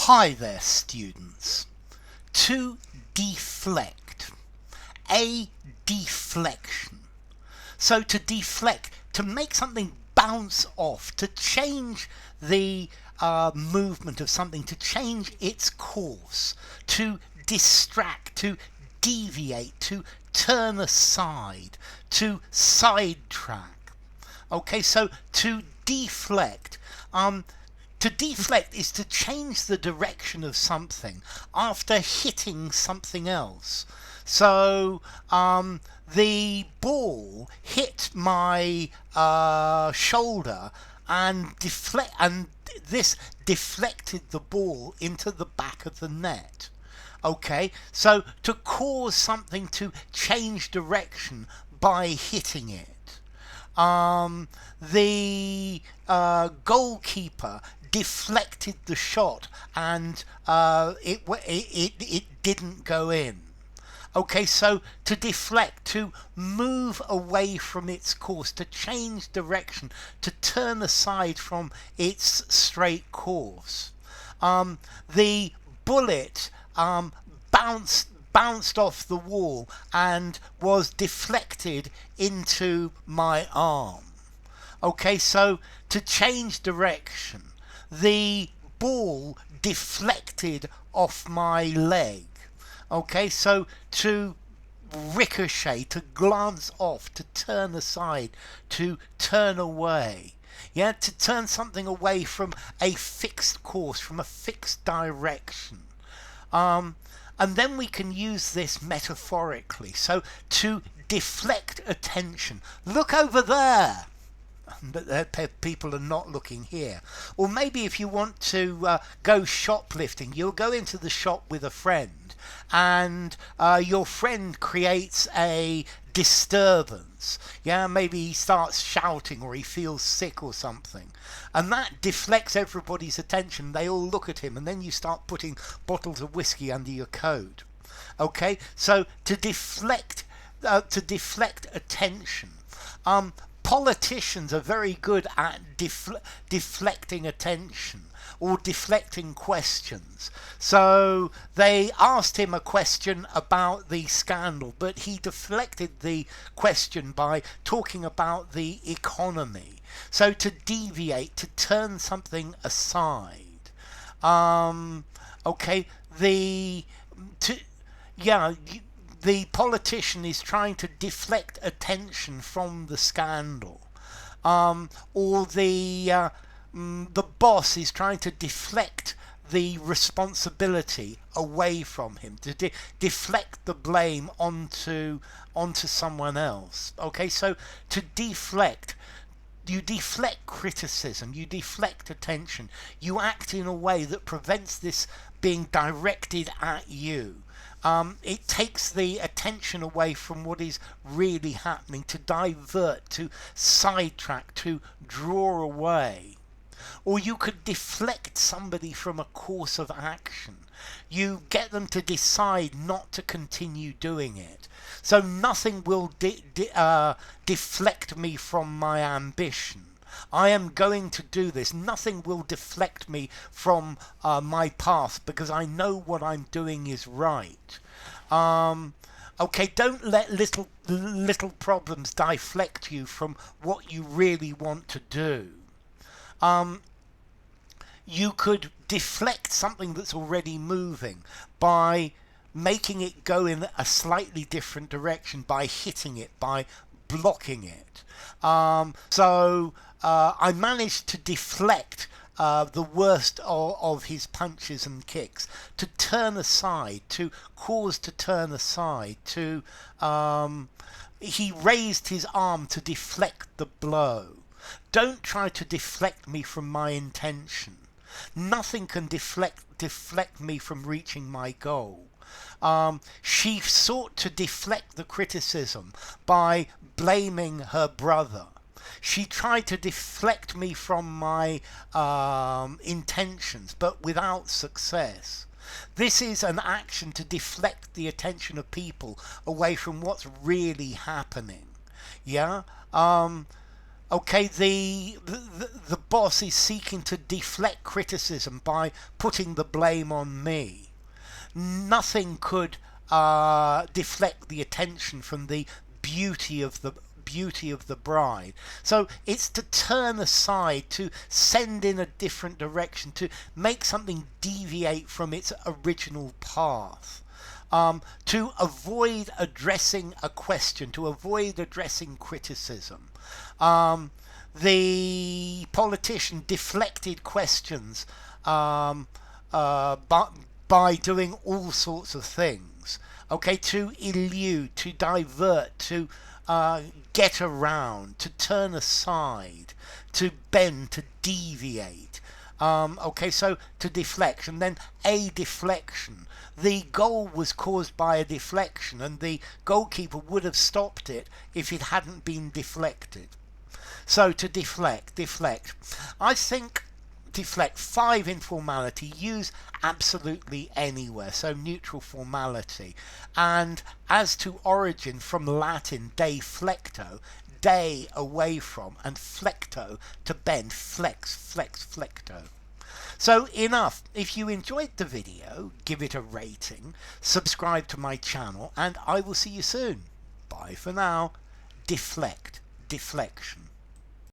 Hi there, students. To deflect. A deflection. So to deflect, to make something bounce off, to change the movement of something, to change its course, to distract, to deviate, to turn aside, to sidetrack. Okay, so to deflect. To deflect is to change the direction of something after hitting something else. So the ball hit my shoulder and this deflected the ball into the back of the net. Okay, so to cause something to change direction by hitting it. The goalkeeper deflected the shot and it didn't go in. Okay, so to deflect, to move away from its course, to change direction, to turn aside from its straight course. The bullet bounced off the wall and was deflected into my arm. Okay, so to change direction, the ball deflected off my leg. Okay, so to ricochet, to glance off, to turn aside, to turn away. Yeah, to turn something away from a fixed course, from a fixed direction. And then we can use this metaphorically. So to deflect attention. Look over there. But people are not looking here. Or maybe if you want to go shoplifting, you'll go into the shop with a friend and your friend creates a disturbance. Yeah, maybe he starts shouting or he feels sick or something, and that deflects everybody's attention. They all look at him, and then you start putting bottles of whiskey under your coat. Okay, so to deflect attention. Politicians are very good at deflecting attention or deflecting questions. So they asked him a question about the scandal, but he deflected the question by talking about the economy. So to deviate, to turn something aside. Okay, the politician is trying to deflect attention from the scandal, or the boss is trying to deflect the responsibility away from him, to deflect the blame onto someone else. Okay, so to deflect. You deflect criticism, you deflect attention, you act in a way that prevents this being directed at you. It takes the attention away from what is really happening, to divert, to sidetrack, to draw away. Or you could deflect somebody from a course of action. You get them to decide not to continue doing it. So nothing will deflect me from my ambition. I am going to do this. Nothing will deflect me from my path, because I know what I'm doing is right. Okay, don't let little problems deflect you from what you really want to do. You could deflect something that's already moving by making it go in a slightly different direction, by hitting it, by blocking it. So I managed to deflect the worst of his punches and kicks, to turn aside, to cause to turn aside, to he raised his arm to deflect the blow. Don't try to deflect me from my intention. Nothing can deflect me from reaching my goal. She sought to deflect the criticism by blaming her brother. She tried to deflect me from my intentions, but without success. This is an action to deflect the attention of people away from what's really happening. Yeah? Okay, the boss is seeking to deflect criticism by putting the blame on me. Nothing could deflect the attention from the beauty of the bride. So it's to turn aside, to send in a different direction, to make something deviate from its original path. To avoid addressing a question, to avoid addressing criticism. The politician deflected questions by doing all sorts of things. Okay, to elude, to divert, to get around, to turn aside, to bend, to deviate. Okay, so to deflection, then a deflection. The goal was caused by a deflection, and the goalkeeper would have stopped it if it hadn't been deflected. So to deflect. I think deflect, 5 informality, use absolutely anywhere, so neutral formality. And as to origin, from Latin deflecto, de away from, and flecto to bend, flecto. So enough. If you enjoyed the video, give it a rating, subscribe to my channel, and I will see you soon. Bye for now. Deflect Deflection.